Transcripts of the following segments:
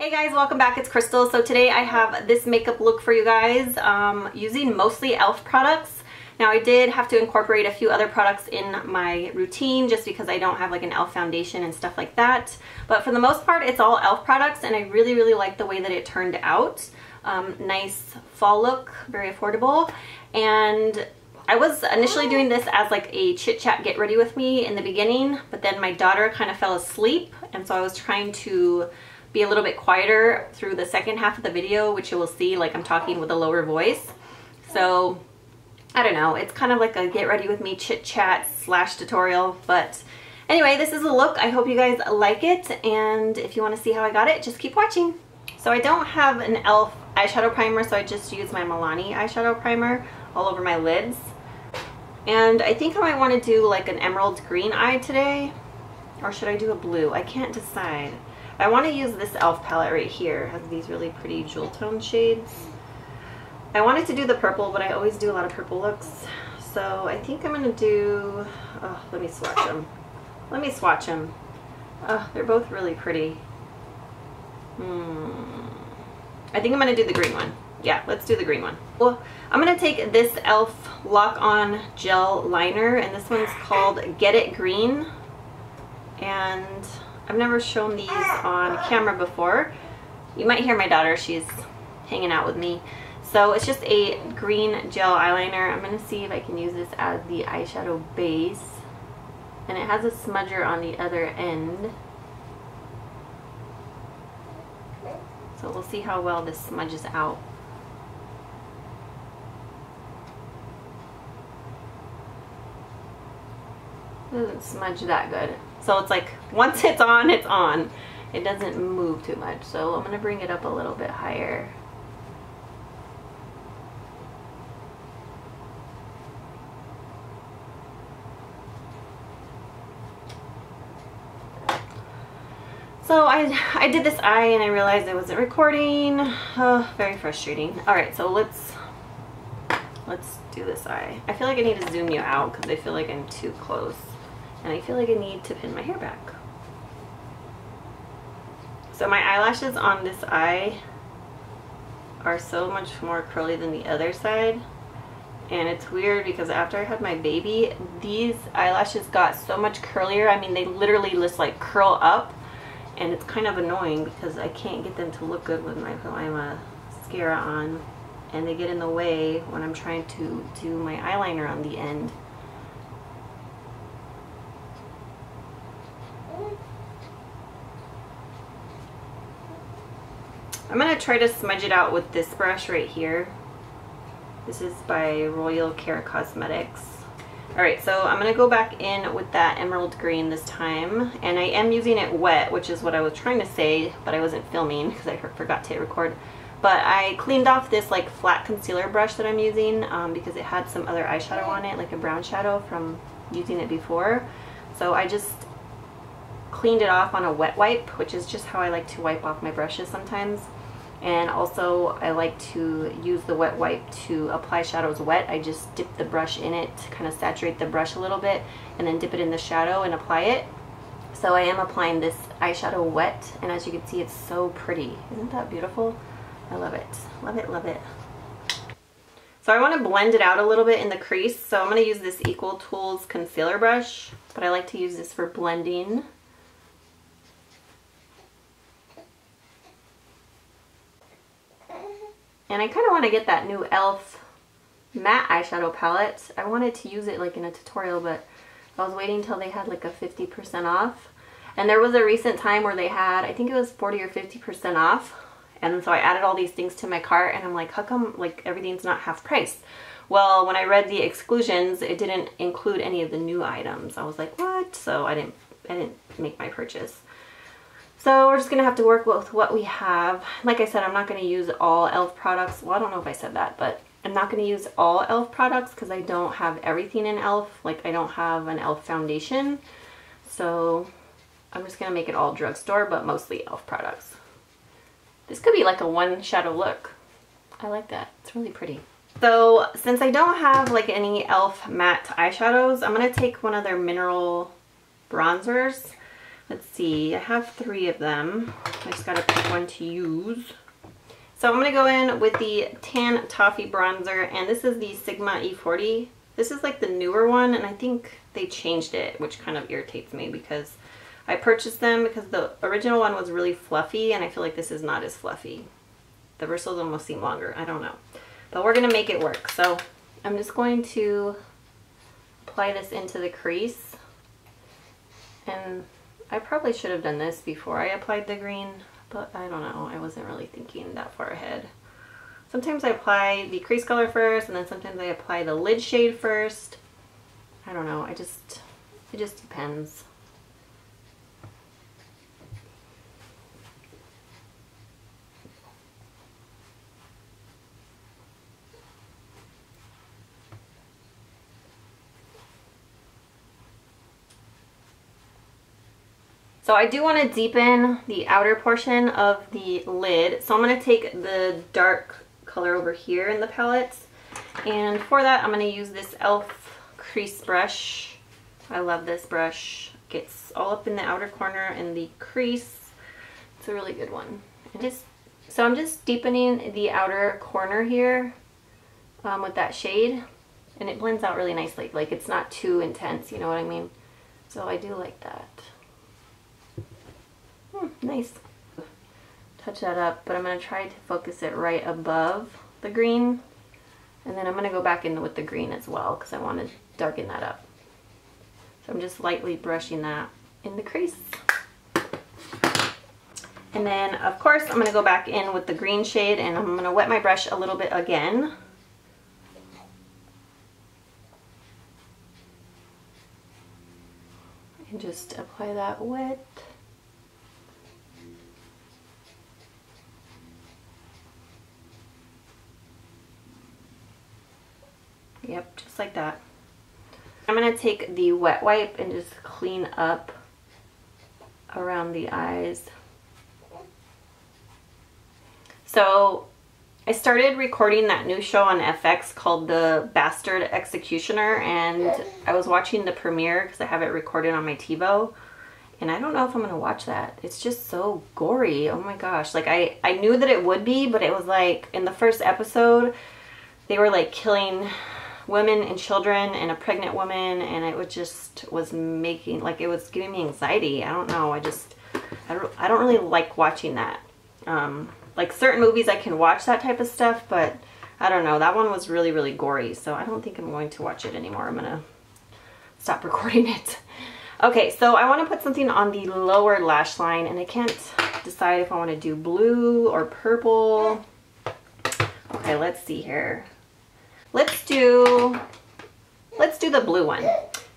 Hey guys, welcome back. It's Krystal. So today I have this makeup look for you guys using mostly e.L.F. products. Now I did have to incorporate a few other products in my routine just because I don't have like an e.L.F. foundation and stuff like that. But for the most part, it's all e.L.F. products and I really like the way that it turned out. Nice fall look, very affordable. And I was initially doing this as like a chit chat get ready with me in the beginning, but then my daughter kind of fell asleep and so I was trying to be a little bit quieter through the second half of the video, which you will see like I'm talking with a lower voice. So I don't know, it's kind of like a get ready with me chit chat slash tutorial. But anyway, this is a look. I hope you guys like it, and if you want to see how I got it, just keep watching. So I don't have an e.L.F. eyeshadow primer, so I just use my Milani eyeshadow primer all over my lids. And I think I might want to do like an emerald green eye today, or should I do a blue? I can't decide. I want to use this e.L.F. palette right here. It has these really pretty jewel tone shades. I wanted to do the purple, but I always do a lot of purple looks. So I think I'm going to do... Oh, let me swatch them. Let me swatch them. Oh, they're both really pretty. I think I'm going to do the green one. Yeah, let's do the green one. Well, I'm going to take this e.L.F. Lock On Gel Liner, and this one's called Get It Green. And I've never shown these on camera before. You might hear my daughter, she's hanging out with me. So it's just a green gel eyeliner. I'm going to see if I can use this as the eyeshadow base. And it has a smudger on the other end. So we'll see how well this smudges out. It doesn't smudge that good. So it's like, once it's on, it's on. It doesn't move too much. So I'm going to bring it up a little bit higher. So I did this eye and I realized I wasn't recording. Oh, very frustrating. Alright, so let's do this eye. I feel like I need to zoom you out because I feel like I'm too close. And I feel like I need to pin my hair back. So my eyelashes on this eye are so much more curly than the other side. And it's weird because after I had my baby, these eyelashes got so much curlier. I mean, they literally just like curl up. And it's kind of annoying because I can't get them to look good with my mascara on. And they get in the way when I'm trying to do my eyeliner on the end. I'm going to try to smudge it out with this brush right here. This is by Royal Care Cosmetics. Alright, so I'm going to go back in with that emerald green this time. And I am using it wet, which is what I was trying to say, but I wasn't filming because I forgot to hit record. But I cleaned off this like flat concealer brush that I'm using because it had some other eyeshadow on it, like a brown shadow from using it before. So I just cleaned it off on a wet wipe, which is just how I like to wipe off my brushes sometimes. And also I like to use the wet wipe to apply shadows wet. I just dip the brush in it to kind of saturate the brush a little bit and then dip it in the shadow and apply it. So I am applying this eyeshadow wet, and as you can see, it's so pretty. Isn't that beautiful? I love it. Love it, love it. So I want to blend it out a little bit in the crease. So I'm going to use this Equal Tools concealer brush, but I like to use this for blending. And I kind of want to get that new e.L.F. matte eyeshadow palette. I wanted to use it like in a tutorial, but I was waiting until they had like a 50% off. And there was a recent time where they had, I think it was 40 or 50% off. And so I added all these things to my cart and I'm like, how come like everything's not half price? Well, when I read the exclusions, it didn't include any of the new items. I was like, what? So I didn't make my purchase. So we're just going to have to work with what we have. Like I said, I'm not going to use all e.L.F. products. Well, I don't know if I said that, but I'm not going to use all e.L.F. products because I don't have everything in e.L.F. Like I don't have an e.L.F. foundation. So I'm just going to make it all drugstore, but mostly e.L.F. products. This could be like a one shadow look. I like that. It's really pretty. So since I don't have like any e.L.F. matte eyeshadows, I'm going to take one of their mineral bronzers. Let's see, I have 3 of them. I just gotta pick one to use. So I'm gonna go in with the Tan Toffee bronzer, and this is the Sigma E40. This is like the newer one, and I think they changed it, which kind of irritates me because I purchased them because the original one was really fluffy, and I feel like this is not as fluffy. The bristles almost seem longer, I don't know. But we're gonna make it work. So I'm just going to apply this into the crease. And I probably should have done this before I applied the green, but I don't know, I wasn't really thinking that far ahead. Sometimes I apply the crease color first, and then sometimes I apply the lid shade first. I don't know, it just depends. So I do want to deepen the outer portion of the lid. So I'm going to take the dark color over here in the palettes. And for that, I'm going to use this E.L.F. crease brush. I love this brush. Gets all up in the outer corner in the crease. It's a really good one. So I'm just deepening the outer corner here with that shade. And it blends out really nicely. Like, it's not too intense, you know what I mean? So I do like that. Nice. Touch that up, but I'm going to try to focus it right above the green. And then I'm going to go back in with the green as well because I want to darken that up. So I'm just lightly brushing that in the crease. And then, of course, I'm going to go back in with the green shade, and I'm going to wet my brush a little bit again. And just apply that wet. Yep, just like that. I'm going to take the wet wipe and just clean up around the eyes. So I started recording that new show on FX called The Bastard Executioner, and I was watching the premiere because I have it recorded on my TiVo, and I don't know if I'm going to watch that. It's just so gory. Oh my gosh. Like, I knew that it would be, but it was like in the first episode they were like killing women and children and a pregnant woman, and it was making, like, it was giving me anxiety. I don't know, I don't really like watching that. Like, certain movies I can watch that type of stuff, but I don't know, that one was really, really gory, so I don't think I'm going to watch it anymore. I'm gonna stop recording it. Okay, so I want to put something on the lower lash line, and I can't decide if I want to do blue or purple. Okay, let's see here. Let's do the blue one.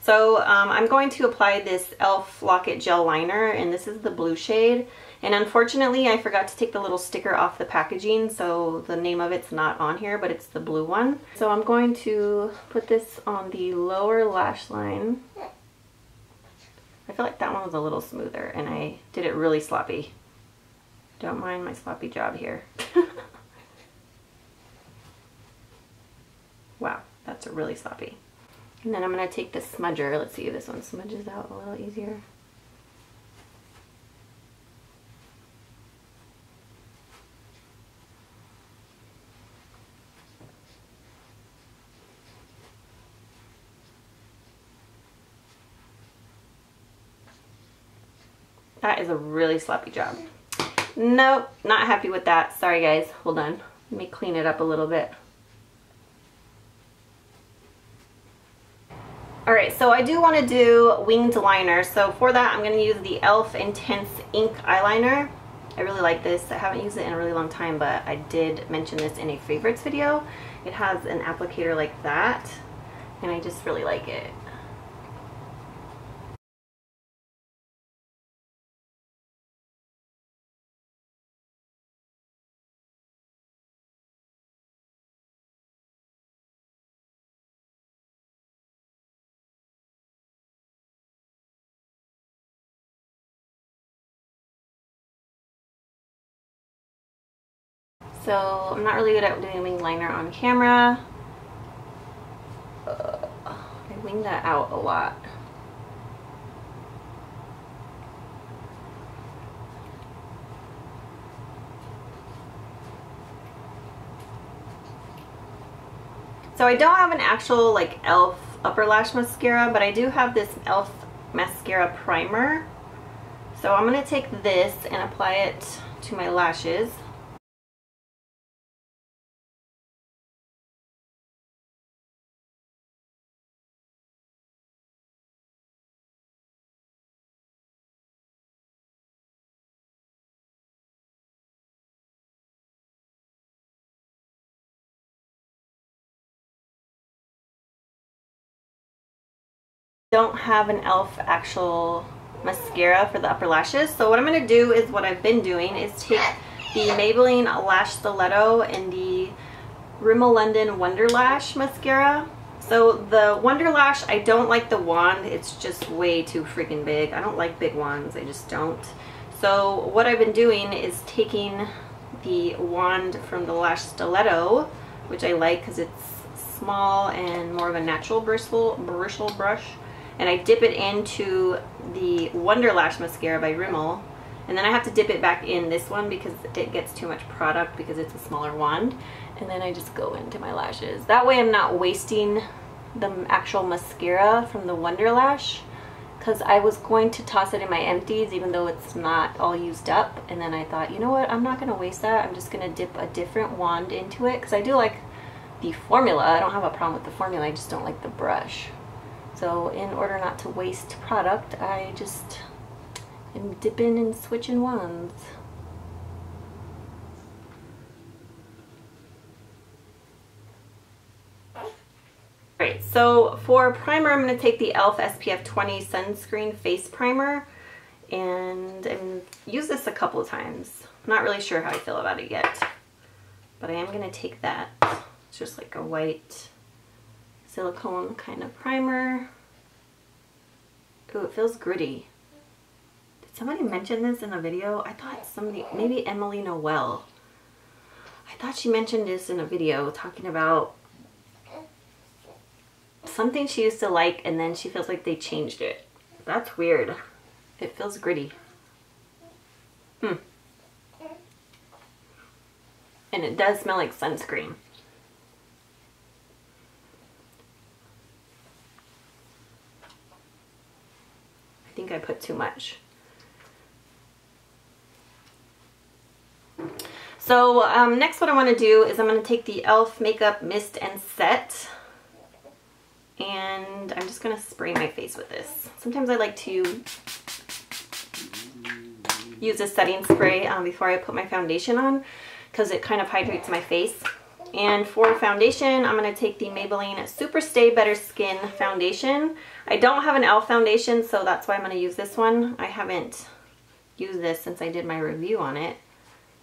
So I'm going to apply this E.L.F. Lock-It Gel Liner, and this is the blue shade. And unfortunately, I forgot to take the little sticker off the packaging, so the name of it's not on here, but it's the blue one. So I'm going to put this on the lower lash line. I feel like that one was a little smoother, and I did it really sloppy. Don't mind my sloppy job here. Wow, that's really sloppy. And then I'm going to take this smudger. Let's see if this one smudges out a little easier. That is a really sloppy job. Nope, not happy with that. Sorry guys, hold on. Let me clean it up a little bit. Alright, so I do want to do winged liner. So for that, I'm going to use the E.L.F. Intense Ink Eyeliner. I really like this. I haven't used it in a really long time, but I did mention this in a favorites video. It has an applicator like that, and I just really like it. So I'm not really good at doing wing liner on camera. I wing that out a lot. So I don't have an actual like E.L.F. upper lash mascara, but I do have this E.L.F. Mascara Primer. So I'm going to take this and apply it to my lashes. Don't have an E.L.F. actual mascara for the upper lashes, so what I'm going to do is what I've been doing is take the Maybelline Lash Stiletto and the Rimmel London Wonder Lash mascara. So the Wonder Lash, I don't like the wand, it's just way too freaking big. I don't like big wands, I just don't. So what I've been doing is taking the wand from the Lash Stiletto, which I like because it's small and more of a natural bristle brush, and I dip it into the Wonder Lash mascara by Rimmel, and then I have to dip it back in this one because it gets too much product because it's a smaller wand, and then I just go into my lashes. That way I'm not wasting the actual mascara from the Wonder Lash, because I was going to toss it in my empties even though it's not all used up, and then I thought, you know what, I'm not going to waste that. I'm just going to dip a different wand into it because I do like the formula. I don't have a problem with the formula, I just don't like the brush. So in order not to waste product, I just am dipping and switching wands. Alright, so for primer, I'm going to take the E.L.F. SPF 20 Sunscreen Face Primer, and I've used this a couple of times. I'm not really sure how I feel about it yet, but I am going to take that. It's just like a white silicone kind of primer. Ooh, it feels gritty. Did somebody mention this in a video? I thought somebody, maybe Emily Noel. I thought she mentioned this in a video talking about something she used to like and then she feels like they changed it. That's weird. It feels gritty. And it does smell like sunscreen. I think I put too much. So next what I want to do is I'm going to take the E.L.F. Makeup Mist and Set, and I'm just going to spray my face with this. Sometimes I like to use a setting spray before I put my foundation on because it kind of hydrates my face. And for foundation, I'm going to take the Maybelline Super Stay Better Skin Foundation. I don't have an E.L.F. foundation, so that's why I'm going to use this one. I haven't used this since I did my review on it,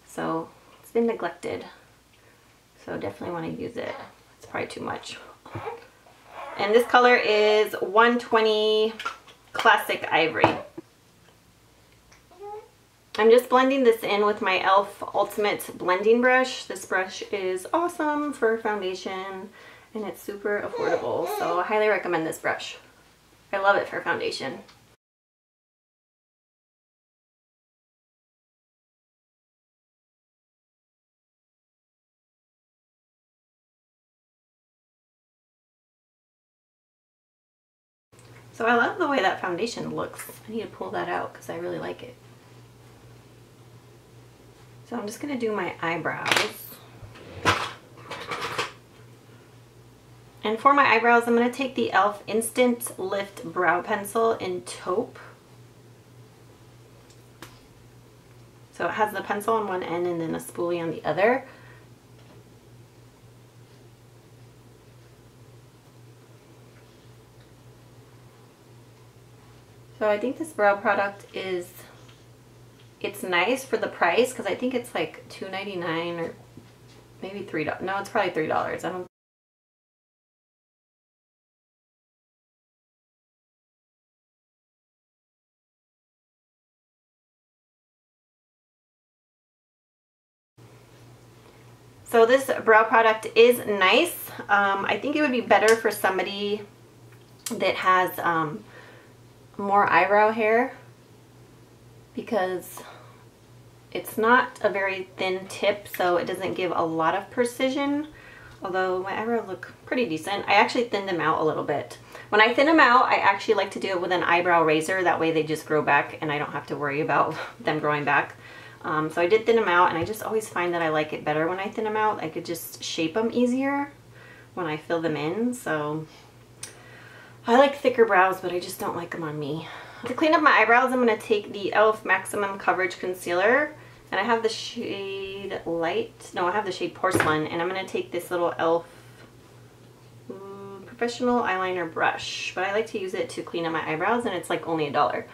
so it's been neglected. So definitely want to use it. It's probably too much. And this color is 120 Classic Ivory. I'm just blending this in with my E.L.F. Ultimate Blending Brush. This brush is awesome for foundation and it's super affordable, so I highly recommend this brush. I love it for foundation. So I love the way that foundation looks. I need to pull that out because I really like it. So I'm just going to do my eyebrows. And for my eyebrows, I'm going to take the E.L.F. Instant Lift Brow Pencil in Taupe. So it has the pencil on one end and then a spoolie on the other. So I think this brow product is, it's nice for the price because I think it's like $2.99 or maybe $3. No, it's probably $3. I don't. So this brow product is nice. I think it would be better for somebody that has more eyebrow hair because it's not a very thin tip, so it doesn't give a lot of precision although my eyebrows look pretty decent. I actually thinned them out a little bit. When I thin them out, I actually like to do it with an eyebrow razor. That way they just grow back and I don't have to worry about them growing back. So I did thin them out, and I just always find that I like it better when I thin them out. I could just shape them easier when I fill them in. So I like thicker brows, but I just don't like them on me. To clean up my eyebrows, I'm going to take the E.L.F. Maximum Coverage Concealer. And I have the shade Light. No, I have the shade Porcelain. And I'm going to take this little E.L.F. Professional eyeliner brush, but I like to use it to clean up my eyebrows, and it's like only $1.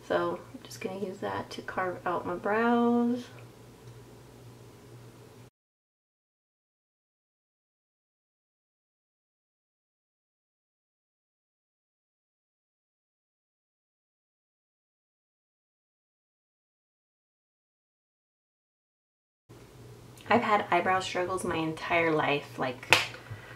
So I'm just going to use that to carve out my brows. I've had eyebrow struggles my entire life. Like,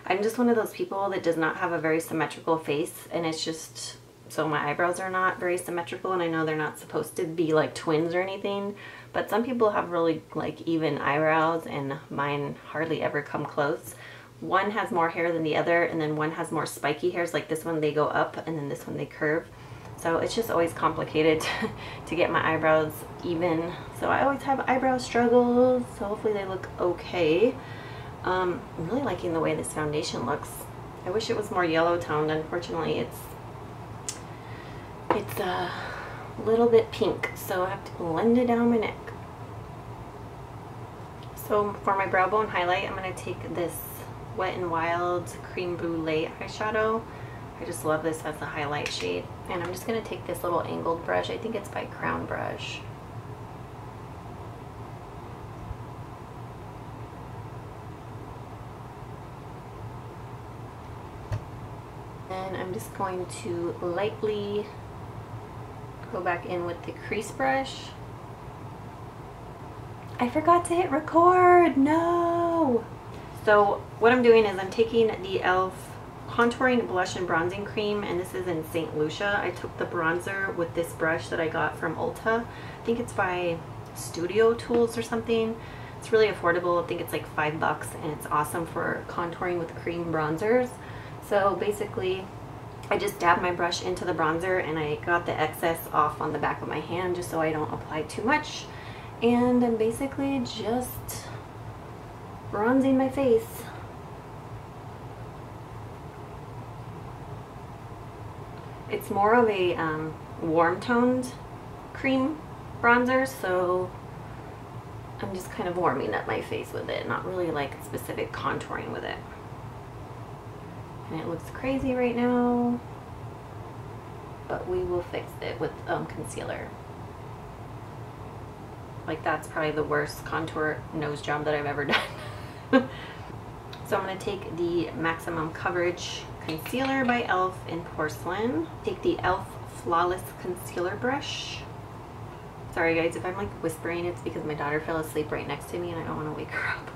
I'm just one of those people that does not have a very symmetrical face, and it's just, so my eyebrows are not very symmetrical, and I know they're not supposed to be like twins or anything, but some people have really like even eyebrows, and mine hardly ever come close. One has more hair than the other, and then one has more spiky hairs. Like this one, they go up, and then this one, they curve. So it's just always complicated to get my eyebrows even. So I always have eyebrow struggles, so hopefully they look okay. I'm really liking the way this foundation looks. I wish it was more yellow toned. Unfortunately, it's a little bit pink, so I have to blend it down my neck. So for my brow bone highlight, I'm going to take this Wet n Wild Creme Brûlée eyeshadow. I just love this as a highlight shade. And I'm just going to take this little angled brush. I think it's by Crown Brush. And I'm just going to lightly go back in with the crease brush. I forgot to hit record, no! So what I'm doing is I'm taking the E.L.F. Contouring Blush and Bronzing Cream, and this is in St. Lucia. I took the bronzer with this brush that I got from Ulta. I think it's by Studio Tools or something. It's really affordable. I think it's like $5, and it's awesome for contouring with cream bronzers. So basically, I just dabbed my brush into the bronzer, and I got the excess off on the back of my hand just so I don't apply too much. And I'm basically just bronzing my face. It's more of a warm toned cream bronzer, so I'm just kind of warming up my face with it, not really like specific contouring with it. And it looks crazy right now, but we will fix it with concealer. Like, that's probably the worst contour nose job that I've ever done. So I'm going to take the Maximum Coverage Concealer by E.L.F. in Porcelain. Take the E.L.F. Flawless Concealer Brush. Sorry guys, if I'm like whispering, it's because my daughter fell asleep right next to me and I don't want to wake her up.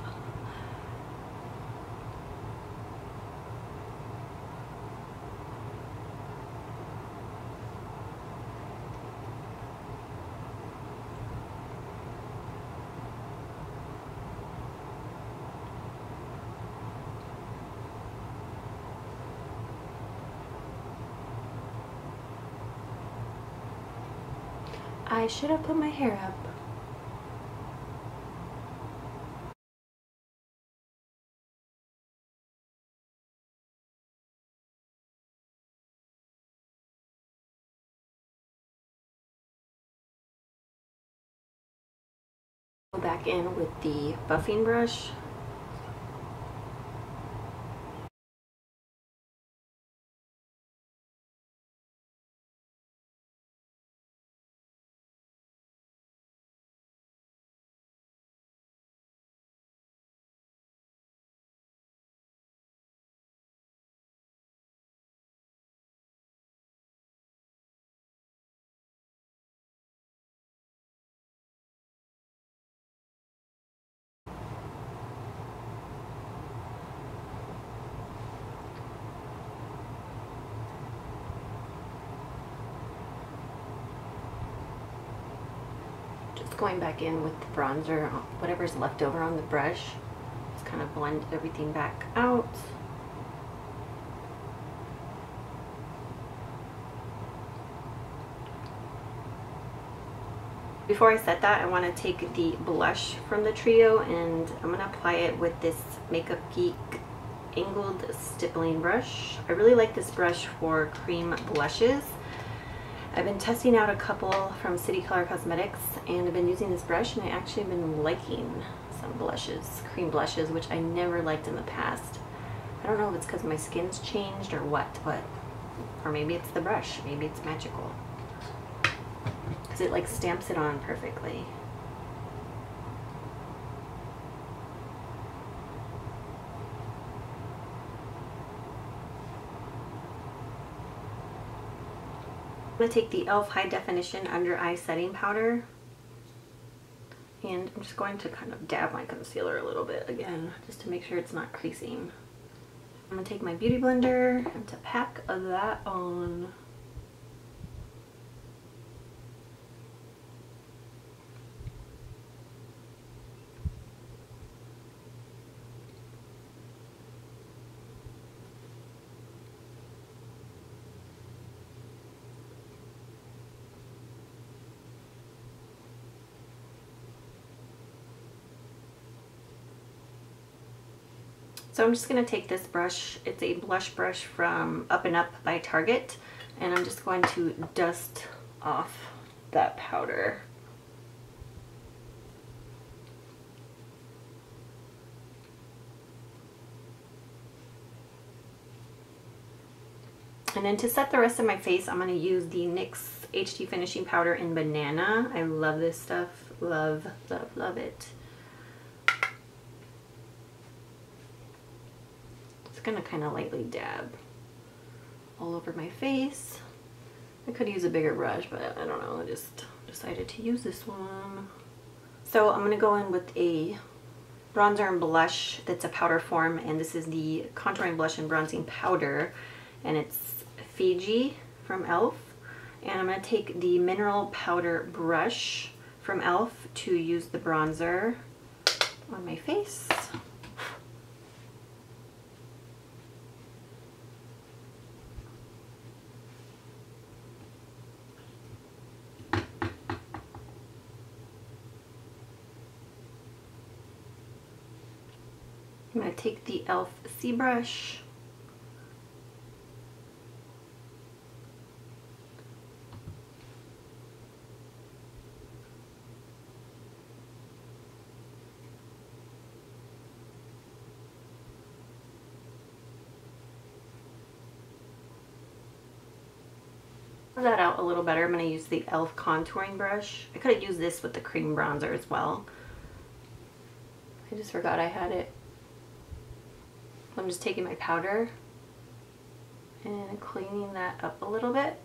I should have put my hair up. Go back in with the buffing brush. Going back in with the bronzer, whatever's left over on the brush, just kind of blend everything back out. Before I set that, I want to take the blush from the trio and I'm going to apply it with this Makeup Geek angled stippling brush. I really like this brush for cream blushes. I've been testing out a couple from City Color Cosmetics and I've been using this brush and I actually have been liking some blushes, cream blushes, which I never liked in the past. I don't know if it's because my skin's changed or what, but, or maybe it's the brush, maybe it's magical. Because it like stamps it on perfectly. I'm going to take the E.L.F. High Definition Under Eye Setting Powder and I'm just going to kind of dab my concealer a little bit again just to make sure it's not creasing. I'm going to take my Beauty Blender and to pack that on. So I'm just going to take this brush, it's a blush brush from Up and Up by Target, and I'm just going to dust off that powder. And then to set the rest of my face, I'm going to use the NYX HD Finishing Powder in Banana. I love this stuff. Love, love, love it. Gonna kind of lightly dab all over my face. I could use a bigger brush, but I don't know, I just decided to use this one. So I'm gonna go in with a bronzer and blush that's a powder form, and this is the contouring blush and bronzing powder, and it's Fiji from E.L.F. And I'm gonna take the mineral powder brush from E.L.F. to use the bronzer on my face. I'm going to take the E.L.F. C brush that out a little better. I'm going to use the E.L.F. contouring brush. I could have used this with the cream bronzer as well. I just forgot I had it. I'm just taking my powder and cleaning that up a little bit.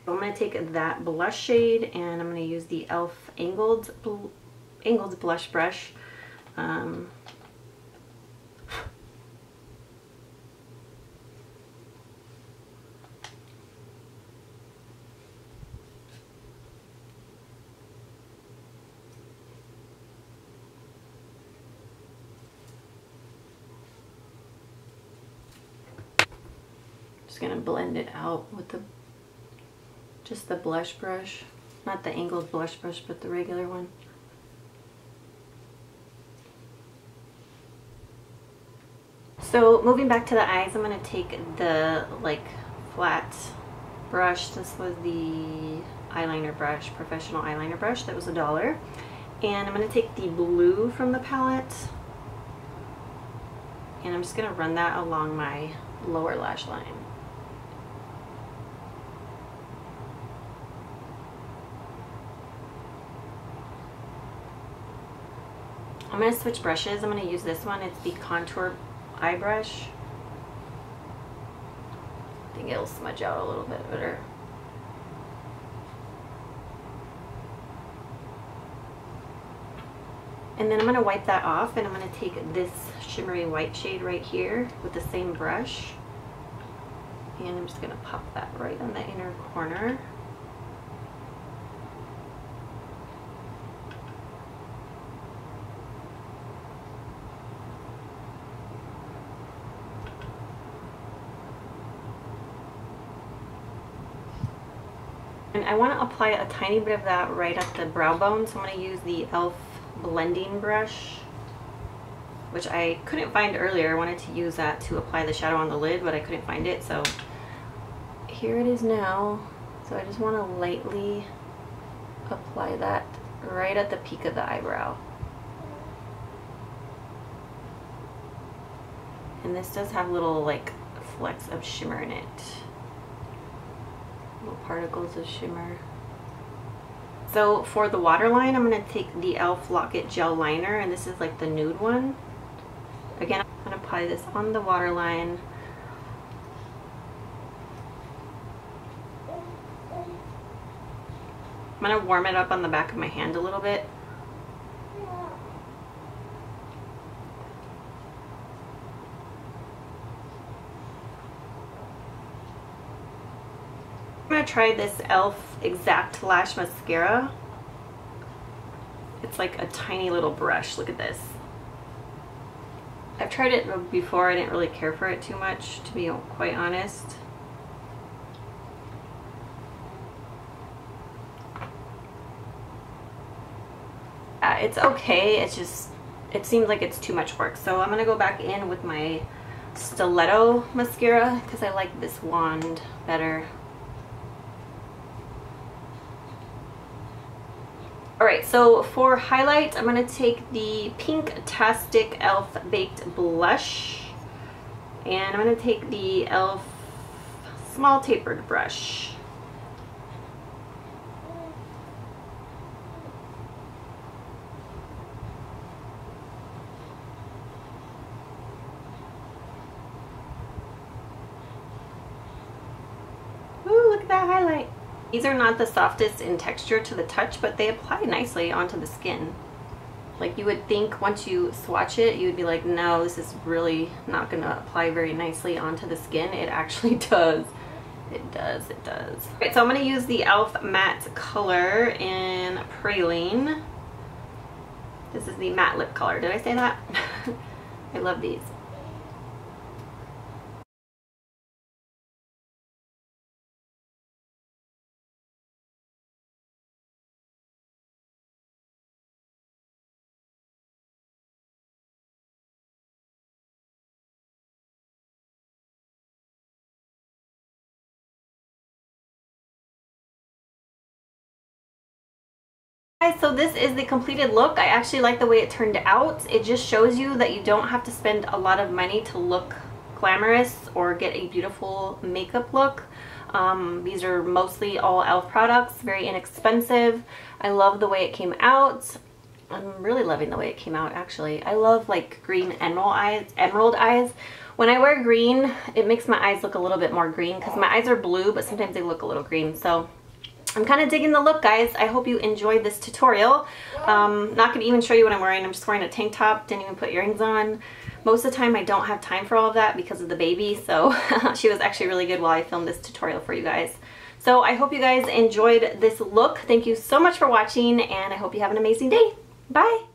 I'm going to take that blush shade and I'm going to use the E.L.F. angled blush brush. Just gonna blend it out with just the blush brush, not the angled blush brush, but the regular one. So moving back to the eyes, I'm gonna take the flat brush. This was the eyeliner brush, professional eyeliner brush. That was $1. And I'm gonna take the blue from the palette, and I'm just gonna run that along my lower lash line. I'm going to switch brushes. I'm going to use this one. It's the contour eye brush. I think it'll smudge out a little bit better. And then I'm going to wipe that off and I'm going to take this shimmery white shade right here with the same brush. And I'm just gonna pop that right on the inner corner. And I want to apply a tiny bit of that right at the brow bone, so I'm going to use the E.L.F. blending brush, which I couldn't find earlier. I wanted to use that to apply the shadow on the lid, but I couldn't find it, so here it is now. So I just want to lightly apply that right at the peak of the eyebrow. And this does have little like flecks of shimmer in it. Little particles of shimmer. So for the waterline, I'm going to take the E.L.F. Lock-It Gel Liner, and this is like the nude one. Again, I'm going to apply this on the waterline. I'm going to warm it up on the back of my hand a little bit. I'm going to try this E.L.F. Exact Lash Mascara. It's like a tiny little brush. Look at this. I've tried it before. I didn't really care for it too much, to be quite honest. It's okay. It's just, it seems like it's too much work. So I'm going to go back in with my Stiletto mascara because I like this wand better. Alright, so for highlight, I'm going to take the Pink-tastic E.L.F. Baked Blush. And I'm going to take the E.L.F. Small Tapered Brush. Ooh, look at that highlight. These are not the softest in texture to the touch, but they apply nicely onto the skin. Like you would think once you swatch it, you would be like, no, this is really not going to apply very nicely onto the skin. It actually does. It does, it does. Alright, so I'm going to use the E.L.F. Matte Color in Praline. This is the matte lip color. Did I say that? I love these. So this is the completed look. I actually like the way it turned out. It just shows you that you don't have to spend a lot of money to look glamorous or get a beautiful makeup look. These are mostly all E.L.F. products, very inexpensive. I love the way it came out. I'm really loving the way it came out, actually. I love like green emerald eyes. When I wear green, it makes my eyes look a little bit more green because my eyes are blue, but sometimes they look a little green. So I'm kind of digging the look, guys. I hope you enjoyed this tutorial. Not going to even show you what I'm wearing. I'm just wearing a tank top, didn't even put earrings on. Most of the time I don't have time for all of that because of the baby, so she was actually really good while I filmed this tutorial for you guys. So I hope you guys enjoyed this look. Thank you so much for watching, and I hope you have an amazing day. Bye!